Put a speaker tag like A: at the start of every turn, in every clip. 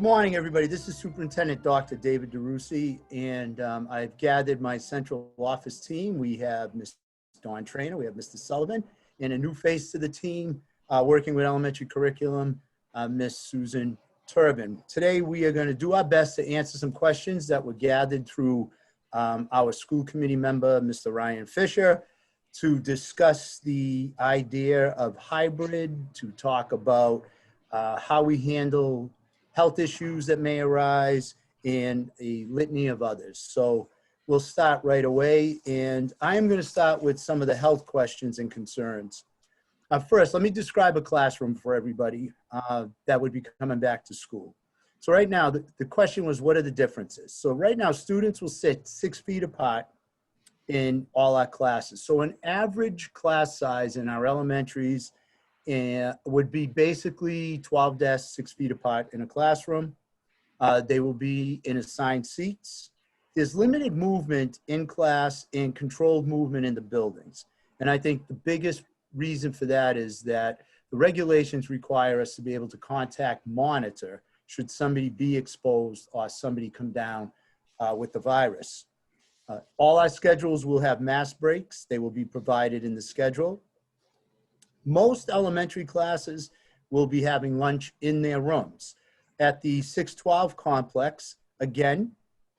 A: morning, everybody. This is Superintendent Dr. David DeRusi, and I've gathered my central office team. We have Ms. Trainor, we have Mr. Sullivan, and a new face to the team working with elementary curriculum, Ms. Susan Terban. Today, we are going to do our best to answer some questions that were gathered through our school committee member, Mr. Ryan Fisher, to discuss the idea of hybrid, to talk about how we handle health issues that may arise, and a litany of others. So we'll start right away, and I'm going to start with some of the health questions and concerns. First, let me describe a classroom for everybody that would be coming back to school. So right now, the question was, what are the differences? So right now, students will sit 6 feet apart in all our classes. So an average class size in our elementaries would be basically 12 desks 6 feet apart in a classroom. They will be in assigned seats. There's limited movement in class and controlled movement in the buildings. And I think the biggest reason for that is that the regulations require us to be able to contact monitor should somebody be exposed or somebody come down with the virus. All our schedules will have mask breaks. They will be provided in the schedule. Most elementary classes will be having lunch in their rooms. At the 612 complex, again,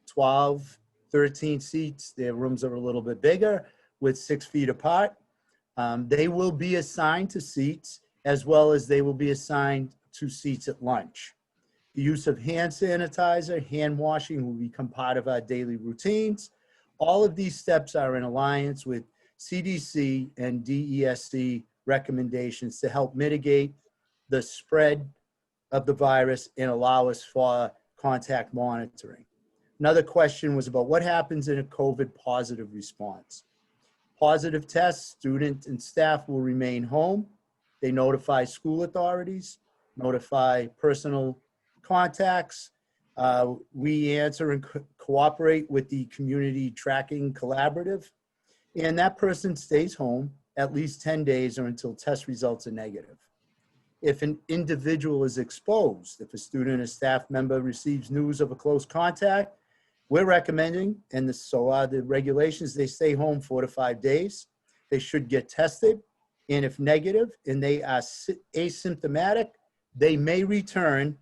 A: 12, 13 seats. Their rooms are a little bit bigger with 6 feet apart. They will be assigned to seats as well as they will be assigned to seats at lunch. The use of hand sanitizer, hand washing will become part of our daily routines. All of these steps are in alliance with CDC and DESC recommendations to help mitigate the spread of the virus and allow us for contact monitoring. Another question was about what happens in a COVID positive response. Positive tests, students and staff will remain home. They notify school authorities, notify personal contacts. We answer and cooperate with the community tracking collaborative, and that person stays home at least 10 days or until test results are negative. If an individual is exposed, if a student or staff member receives news of a close contact, we're recommending, and so are the regulations, they stay home 4 to 5 days. They should get tested, and if negative and they are asymptomatic, they may return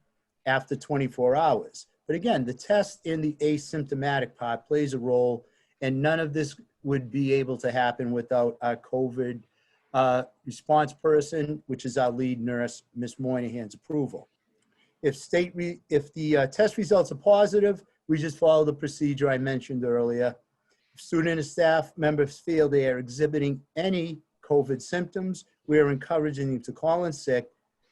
A: after 24 hours. But again, the test in the asymptomatic part plays a role, and none of this would be able to happen without our COVID response person, which is our lead nurse, Ms. Moynihan's approval. If the test results are positive, we just follow the procedure I mentioned earlier. If student and staff members feel they are exhibiting any COVID symptoms, we are encouraging them to call in sick,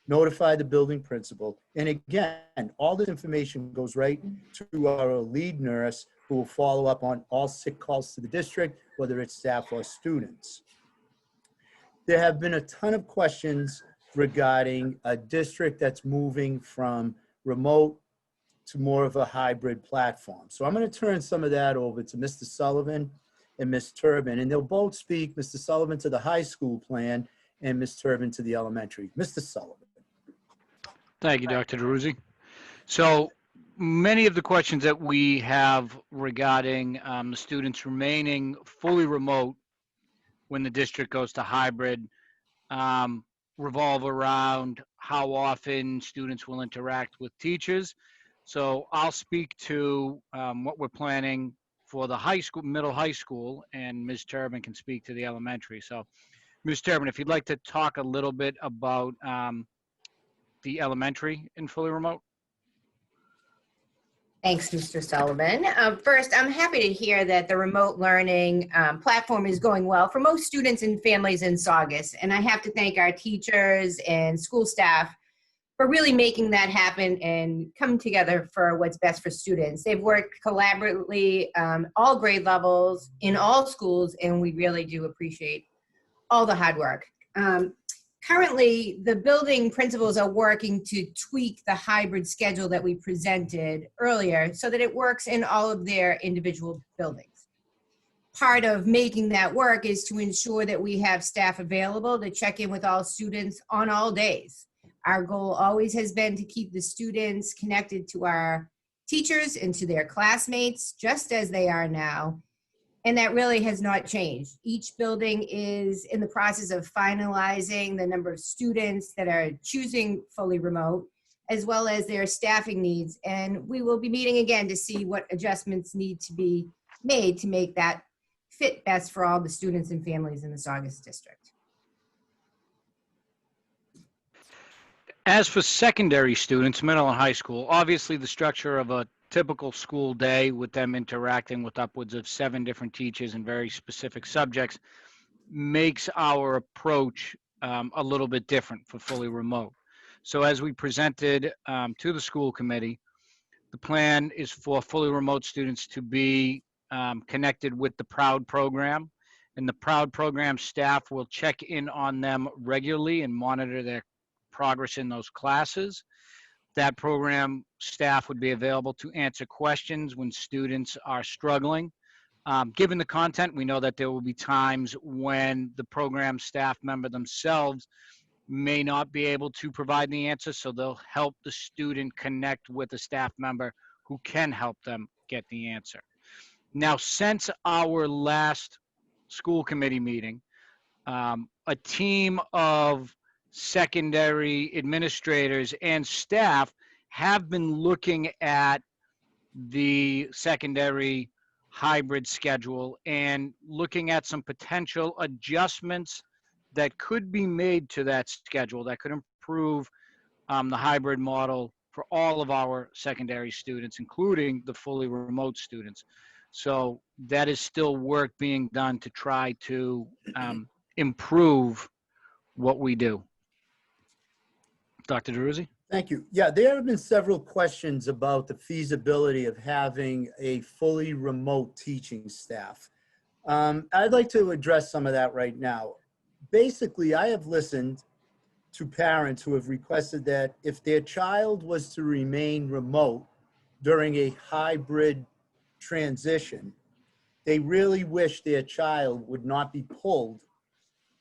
A: notify the building principal. And again, all this information goes right to our lead nurse who will follow up on all sick calls to the district, whether it's staff or students. There have been a ton of questions regarding a district that's moving from remote to more of a hybrid platform. So I'm going to turn some of that over to Mr. Sullivan and Ms. Terban, and they'll both speak, Mr. Sullivan to the high school plan and Ms. Terban to the elementary. Mr. Sullivan.
B: Thank you, Dr. DeRusi. So many of the questions that we have regarding the students remaining fully remote when the district goes to hybrid revolve around how often students will interact with teachers. So I'll speak to what we're planning for the high school, middle high school, and Ms. Terban can speak to the elementary. So Ms. Terban, if you'd like to talk a little bit about the elementary and fully remote.
C: Thanks, Mr. Sullivan. First, I'm happy to hear that the remote learning platform is going well for most students and families in Saugus. And I have to thank our teachers and school staff for really making that happen and come together for what's best for students. They've worked collaboratively, all grade levels, in all schools, and we really do appreciate all the hard work. Currently, the building principals are working to tweak the hybrid schedule that we presented earlier so that it works in all of their individual buildings. Part of making that work is to ensure that we have staff available to check in with all students on all days. Our goal always has been to keep the students connected to our teachers and to their classmates, just as they are now. And that really has not changed. Each building is in the process of finalizing the number of students that are choosing fully remote, as well as their staffing needs. And we will be meeting again to see what adjustments need to be made to make that fit best for all the students and families in the Saugus district.
B: As for secondary students, middle and high school, obviously the structure of a typical school day with them interacting with upwards of 7 different teachers in very specific subjects makes our approach a little bit different for fully remote. So as we presented to the school committee, the plan is for fully remote students to be connected with the PROUD program, and the PROUD program staff will check in on them regularly and monitor their progress in those classes. That program staff would be available to answer questions when students are struggling. Given the content, we know that there will be times when the program staff member themselves may not be able to provide the answer, so they'll help the student connect with a staff member who can help them get the answer. Now, since our last school committee meeting, a team of secondary administrators and staff have been looking at the secondary hybrid schedule and looking at some potential adjustments that could be made to that schedule that could improve the hybrid model for all of our secondary students, including the fully remote students. So that is still work being done to try to improve what we do. Dr. DeRuzzi?
A: Thank you. Yeah, there have been several questions about the feasibility of having a fully remote teaching staff. I'd like to address some of that right now. Basically, I have listened to parents who have requested that if their child was to remain remote during a hybrid transition, they really wish their child would not be pulled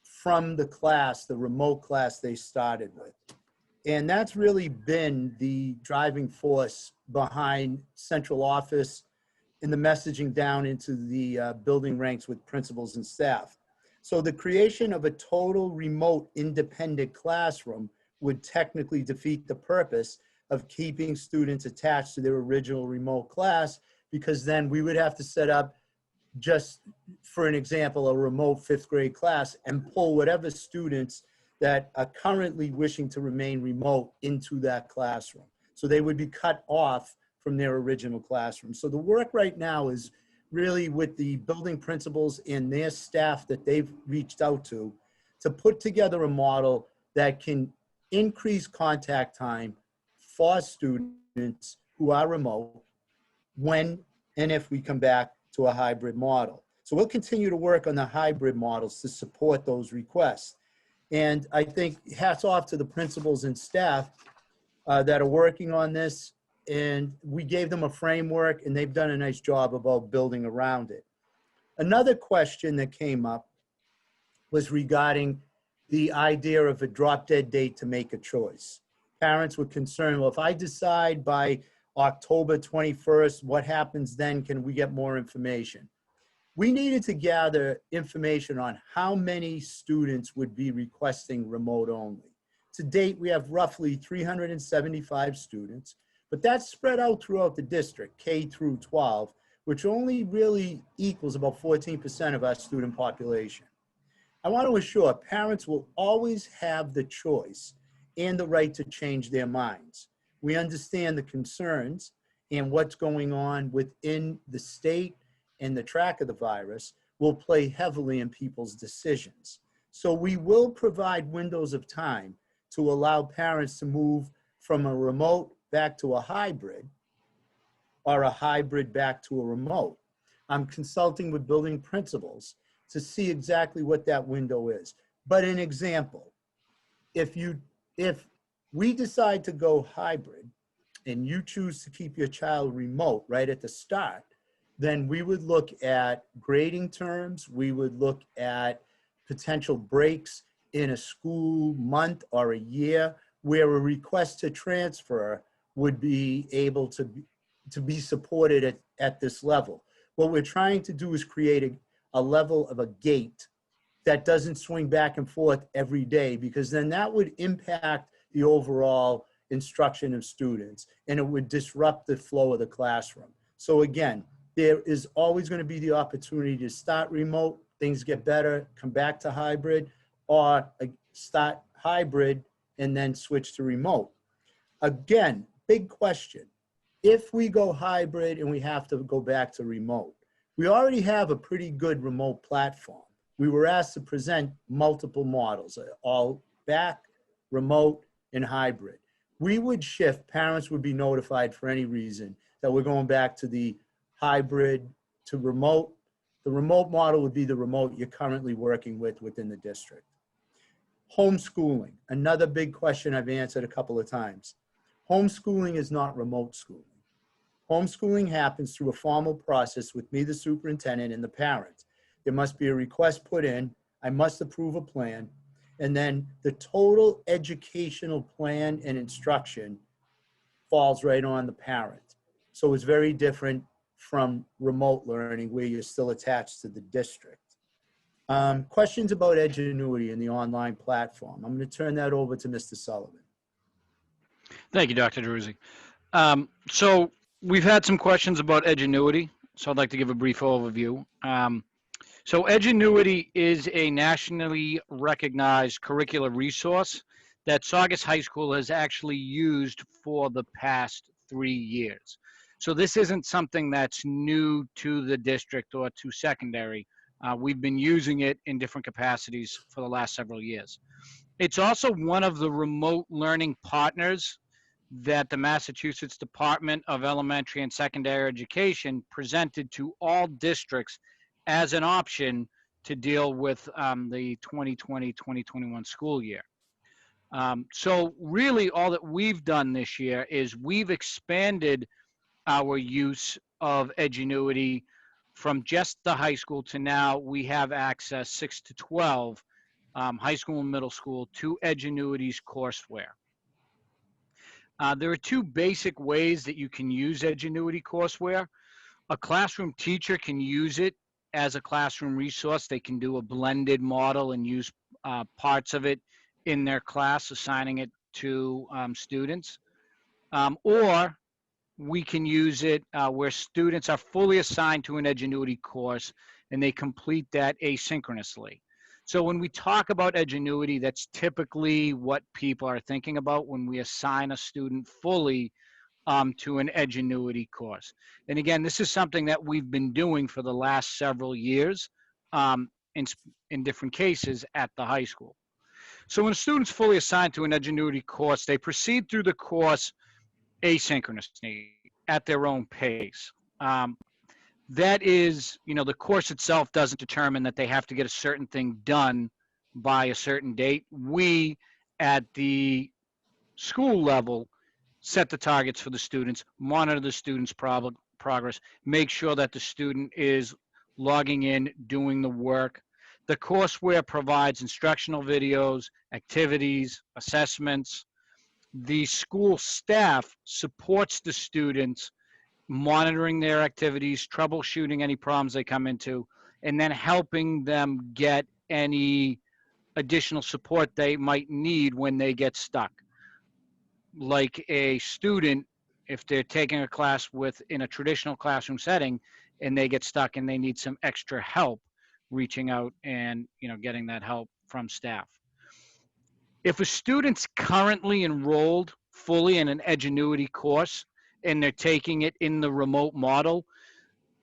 A: from the class, the remote class they started with. And that's really been the driving force behind central office and the messaging down into the building ranks with principals and staff. So the creation of a total remote independent classroom would technically defeat the purpose of keeping students attached to their original remote class, because then we would have to set up, just for an example, a remote 5th grade class and pull whatever students that are currently wishing to remain remote into that classroom. So they would be cut off from their original classroom. So the work right now is really with the building principals and their staff that they've reached out to put together a model that can increase contact time for students who are remote when and if we come back to a hybrid model. So we'll continue to work on the hybrid models to support those requests. And I think hats off to the principals and staff that are working on this. And we gave them a framework and they've done a nice job about building around it. Another question that came up was regarding the idea of a drop dead date to make a choice. Parents were concerned, well, if I decide by October 21st, what happens then? Can we get more information? We needed to gather information on how many students would be requesting remote only. To date, we have roughly 375 students, but that's spread out throughout the district, K through 12, which only really equals about 14% of our student population. I want to assure parents will always have the choice and the right to change their minds. We understand the concerns and what's going on within the state and the track of the virus will play heavily in people's decisions. So we will provide windows of time to allow parents to move from a remote back to a hybrid or a hybrid back to a remote. I'm consulting with building principals to see exactly what that window is. But an example, if we decide to go hybrid and you choose to keep your child remote right at the start, then we would look at grading terms, we would look at potential breaks in a school month or a year. where a request to transfer would be able to be supported at this level. What we're trying to do is create a level of a gate that doesn't swing back and forth every day, because then that would impact the overall instruction of students and it would disrupt the flow of the classroom. So again, there is always going to be the opportunity to start remote, things get better, come back to hybrid, or start hybrid and then switch to remote. Again, big question. If we go hybrid and we have to go back to remote, we already have a pretty good remote platform. We were asked to present multiple models, all back, remote, and hybrid. We would shift, parents would be notified for any reason that we're going back to the hybrid to remote. The remote model would be the remote you're currently working with within the district. Homeschooling, another big question I've answered a couple of times. Homeschooling is not remote schooling. Homeschooling happens through a formal process with me, the superintendent, and the parent. There must be a request put in, I must approve a plan, and then the total educational plan and instruction falls right on the parent. So it's very different from remote learning where you're still attached to the district. Questions about Edgenuity and the online platform. I'm going to turn that over to Mr. Sullivan.
B: Thank you, Dr. Deruzzi. So we've had some questions about Edgenuity, so I'd like to give a brief overview. So Edgenuity is a nationally recognized curricular resource that Saugus High School has actually used for the past 3 years. So this isn't something that's new to the district or to secondary. We've been using it in different capacities for the last several years. It's also one of the remote learning partners that the Massachusetts Department of Elementary and Secondary Education presented to all districts as an option to deal with the 2020-2021 school year. So really all that we've done this year is we've expanded our use of Edgenuity from just the high school to now we have access 6 to 12 high school and middle school to Edgenuity's courseware. There are 2 basic ways that you can use Edgenuity courseware. A classroom teacher can use it as a classroom resource. They can do a blended model and use parts of it in their class, assigning it to students. Or we can use it where students are fully assigned to an Edgenuity course and they complete that asynchronously. So when we talk about Edgenuity, that's typically what people are thinking about when we assign a student fully to an Edgenuity course. And again, this is something that we've been doing for the last several years in different cases at the high school. So when a student's fully assigned to an Edgenuity course, they proceed through the course asynchronously at their own pace. That is, the course itself doesn't determine that they have to get a certain thing done by a certain date. We, at the school level, set the targets for the students, monitor the students' progress, make sure that the student is logging in, doing the work. The courseware provides instructional videos, activities, assessments. The school staff supports the students, monitoring their activities, troubleshooting any problems they come into, and then helping them get any additional support they might need when they get stuck. Like a student, if they're taking a class in a traditional classroom setting and they get stuck and they need some extra help, reaching out and getting that help from staff. If a student's currently enrolled fully in an Edgenuity course and they're taking it in the remote model,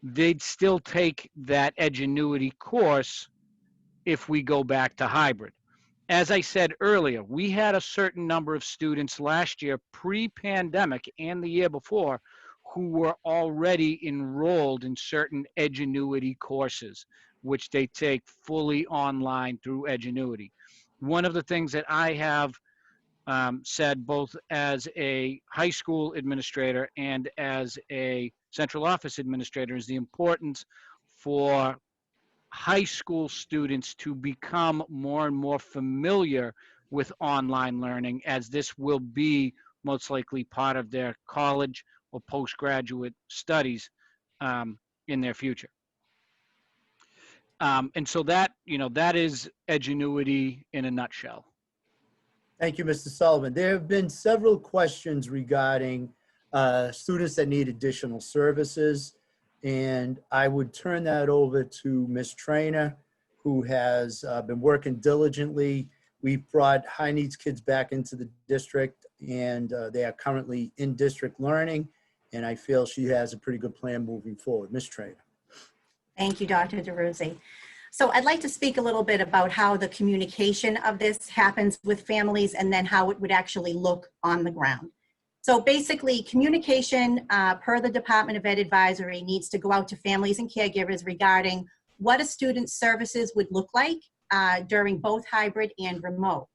B: they'd still take that Edgenuity course if we go back to hybrid. As I said earlier, we had a certain number of students last year, pre-pandemic and the year before, who were already enrolled in certain Edgenuity courses, which they take fully online through Edgenuity. One of the things that I have said both as a high school administrator and as a central office administrator is the importance for high school students to become more and more familiar with online learning, as this will be most likely part of their college or postgraduate studies in their future. And so that, that is Edgenuity in a nutshell.
A: Thank you, Mr. Sullivan. There have been several questions regarding students that need additional services, and I would turn that over to Ms. Trainor, who has been working diligently. We've brought high needs kids back into the district, and they are currently in district learning, and I feel she has a pretty good plan moving forward. Ms. Trainor.
D: Thank you, Dr. DeRusi. So I'd like to speak a little bit about how the communication of this happens with families and then how it would actually look on the ground. So basically, communication per the Department of Ed advisory needs to go out to families and caregivers regarding what a student's services would look like during both hybrid and remote.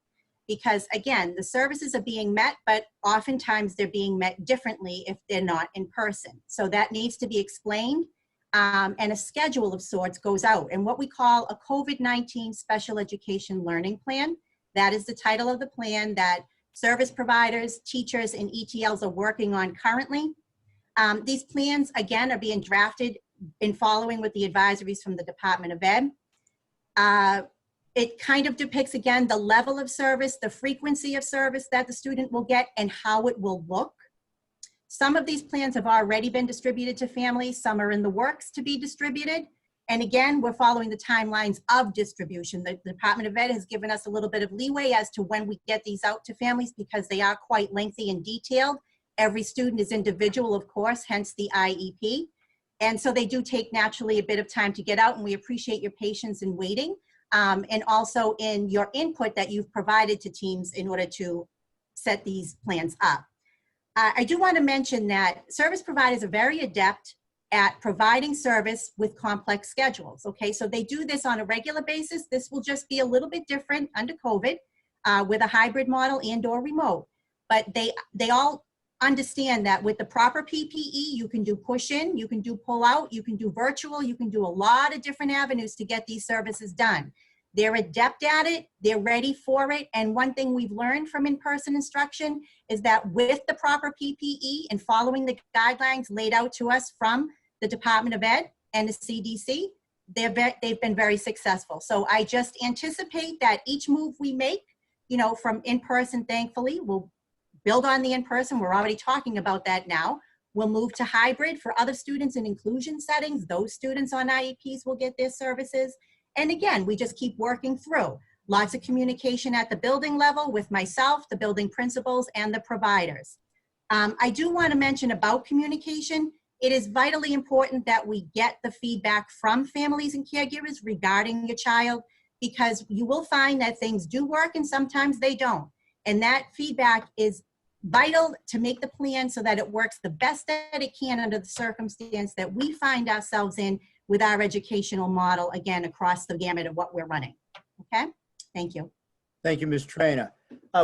D: Because again, the services are being met, but oftentimes they're being met differently if they're not in person. So that needs to be explained. And a schedule of sorts goes out, and what we call a COVID-19 special education learning plan. That is the title of the plan that service providers, teachers, and ETLs are working on currently. These plans, again, are being drafted in following with the advisories from the Department of Ed. It kind of depicts, again, the level of service, the frequency of service that the student will get, and how it will look. Some of these plans have already been distributed to families. Some are in the works to be distributed. And again, we're following the timelines of distribution. The Department of Ed has given us a little bit of leeway as to when we get these out to families because they are quite lengthy and detailed. Every student is individual, of course, hence the IEP. And so they do take naturally a bit of time to get out, and we appreciate your patience in waiting and also in your input that you've provided to teams in order to set these plans up. I do want to mention that service providers are very adept at providing service with complex schedules, okay? So they do this on a regular basis. This will just be a little bit different under COVID with a hybrid model and or remote. But they all understand that with the proper PPE, you can do push in, you can do pull out, you can do virtual, you can do a lot of different avenues to get these services done. They're adept at it, they're ready for it, and one thing we've learned from in-person instruction is that with the proper PPE and following the guidelines laid out to us from the Department of Ed and the CDC, they've been very successful. So I just anticipate that each move we make, from in-person, thankfully, we'll build on the in-person, we're already talking about that now. We'll move to hybrid for other students in inclusion settings. Those students on IEPs will get their services. And again, we just keep working through. Lots of communication at the building level with myself, the building principals, and the providers. I do want to mention about communication. It is vitally important that we get the feedback from families and caregivers regarding your child, because you will find that things do work and sometimes they don't. And that feedback is vital to make the plan so that it works the best that it can under the circumstance that we find ourselves in with our educational model, again, across the gamut of what we're running. Okay, thank you.
A: Thank you, Ms. Trainor.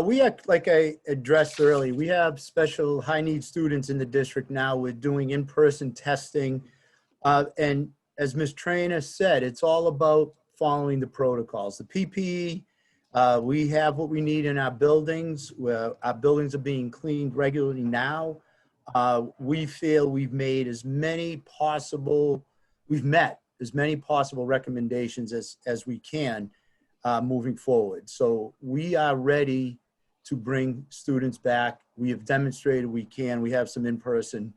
A: We have, like I addressed earlier, we have special high need students in the district now. We're doing in-person testing. And as Ms. Trainor said, it's all about following the protocols. The PPE, we have what we need in our buildings. Our buildings are being cleaned regularly now. We feel we've made as many possible, we've met as many possible recommendations as we can moving forward. So we are ready to bring students back. We have demonstrated we can. We have some in-person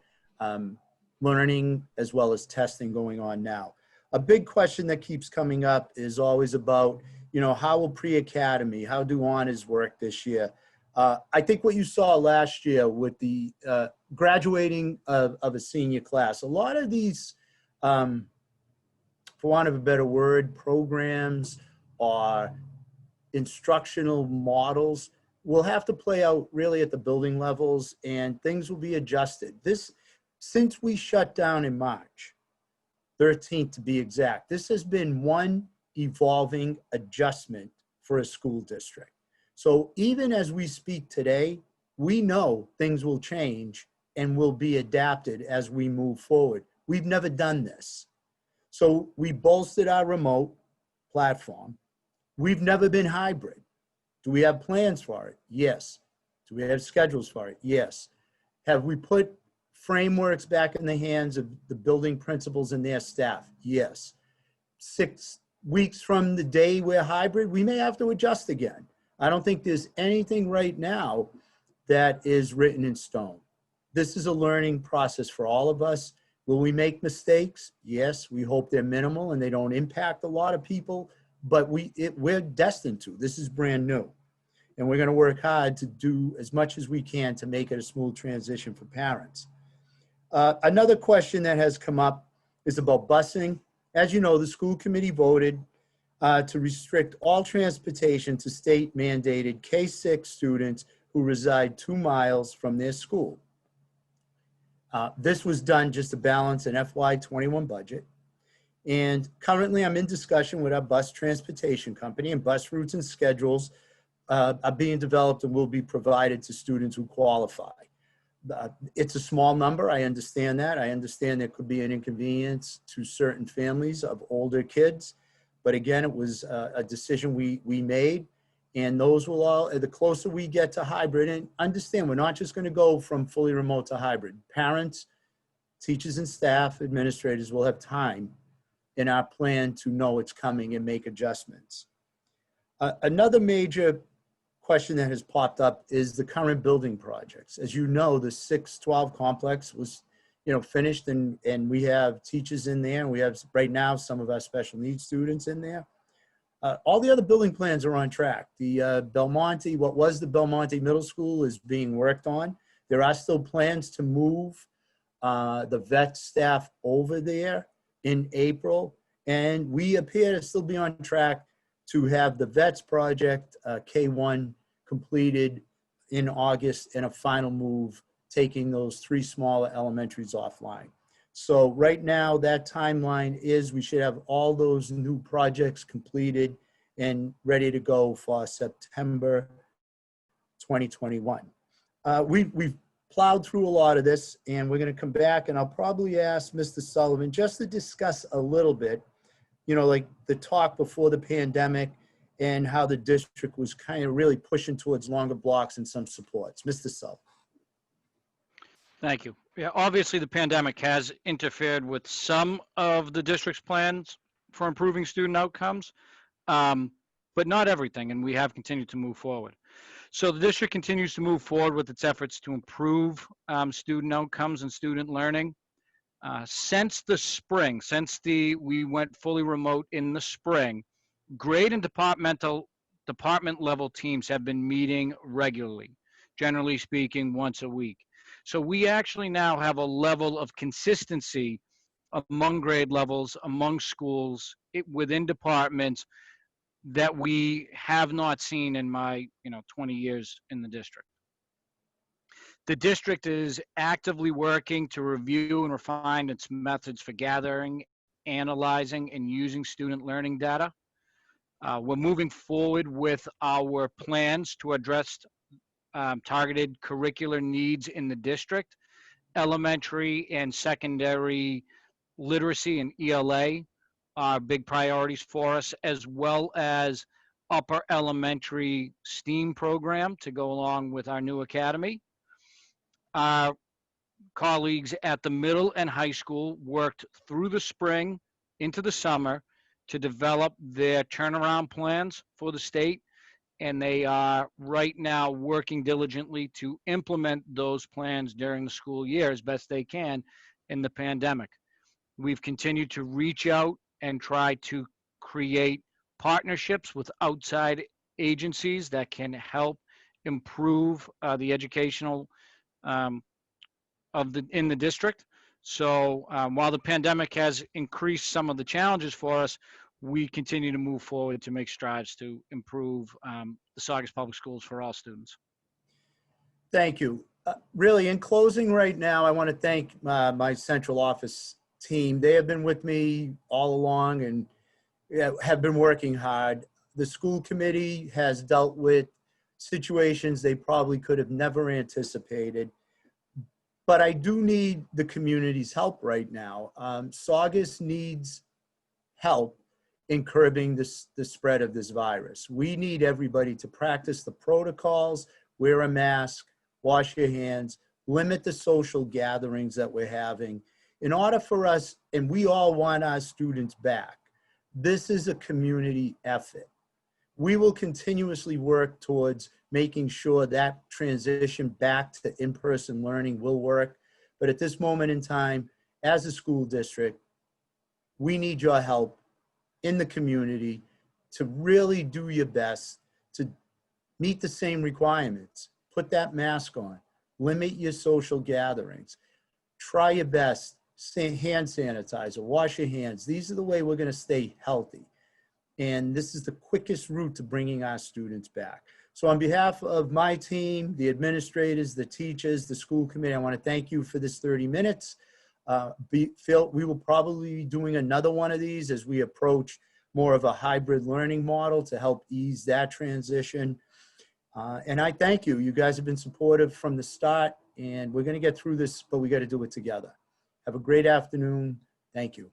A: learning as well as testing going on now. A big question that keeps coming up is always about, how will pre-academy, how do honors work this year? I think what you saw last year with the graduating of a senior class, a lot of these, for want of a better word, programs or instructional models will have to play out really at the building levels, and things will be adjusted. Since we shut down in March 13th to be exact, this has been one evolving adjustment for a school district. So even as we speak today, we know things will change and will be adapted as we move forward. We've never done this. So we bolstered our remote platform. We've never been hybrid. Do we have plans for it? Yes. Do we have schedules for it? Yes. Have we put frameworks back in the hands of the building principals and their staff? Yes. 6 weeks from the day we're hybrid, we may have to adjust again. I don't think there's anything right now that is written in stone. This is a learning process for all of us. Will we make mistakes? Yes, we hope they're minimal and they don't impact a lot of people, but we're destined to. This is brand new. And we're going to work hard to do as much as we can to make it a smooth transition for parents. Another question that has come up is about busing. As you know, the school committee voted to restrict all transportation to state mandated K-6 students who reside 2 miles from their school. This was done just to balance an FY21 budget. And currently I'm in discussion with our bus transportation company, and bus routes and schedules are being developed and will be provided to students who qualify. It's a small number. I understand that. I understand there could be an inconvenience to certain families of older kids. But again, it was a decision we made. And those will all, the closer we get to hybrid, and understand we're not just going to go from fully remote to hybrid. Parents, teachers and staff, administrators will have time in our plan to know it's coming and make adjustments. Another major question that has popped up is the current building projects. As you know, the 612 complex was, finished, and we have teachers in there, and we have right now some of our special needs students in there. All the other building plans are on track. The Belmonte, what was the Belmonte Middle School, is being worked on. There are still plans to move the vet staff over there in April, and we appear to still be on track to have the vets project K1 completed in August, and a final move taking those 3 smaller elementaries offline. So right now, that timeline is we should have all those new projects completed and ready to go for September 2021. We've plowed through a lot of this, and we're going to come back, and I'll probably ask Mr. Sullivan just to discuss a little bit, like the talk before the pandemic and how the district was kind of really pushing towards longer blocks and some supports. Mr. Sullivan.
B: Thank you. Yeah, obviously the pandemic has interfered with some of the district's plans for improving student outcomes, but not everything, and we have continued to move forward. So the district continues to move forward with its efforts to improve student outcomes and student learning. Since the spring, we went fully remote in the spring, grade and department level teams have been meeting regularly, generally speaking, once a week. So we actually now have a level of consistency among grade levels, among schools, within departments that we have not seen in my 20 years in the district. The district is actively working to review and refine its methods for gathering, analyzing, and using student learning data. We're moving forward with our plans to address targeted curricular needs in the district. Elementary and secondary literacy and ELA are big priorities for us, as well as upper elementary STEAM program to go along with our new academy. Our colleagues at the middle and high school worked through the spring into the summer to develop their turnaround plans for the state, and they are right now working diligently to implement those plans during the school year as best they can in the pandemic. We've continued to reach out and try to create partnerships with outside agencies that can help improve the educational in the district. So while the pandemic has increased some of the challenges for us, we continue to move forward to make strides to improve the Saugus Public Schools for all students.
A: Thank you. Really, in closing right now, I want to thank my central office team. They have been with me all along and have been working hard. The school committee has dealt with situations they probably could have never anticipated. But I do need the community's help right now. Saugus needs help in curbing the spread of this virus. We need everybody to practice the protocols, wear a mask, wash your hands, limit the social gatherings that we're having. In order for us, and we all want our students back, this is a community effort. We will continuously work towards making sure that transition back to in-person learning will work. But at this moment in time, as a school district, we need your help in the community to really do your best to meet the same requirements. Put that mask on, limit your social gatherings, try your best, hand sanitizer, wash your hands. These are the way we're gonna stay healthy. And this is the quickest route to bringing our students back. So on behalf of my team, the administrators, the teachers, the school committee, I wanna thank you for this 30 minutes. Phil, we will probably be doing another one of these as we approach more of a hybrid learning model to help ease that transition. And I thank you. You guys have been supportive from the start, and we're going to get through this, but we got to do it together. Have a great afternoon. Thank you.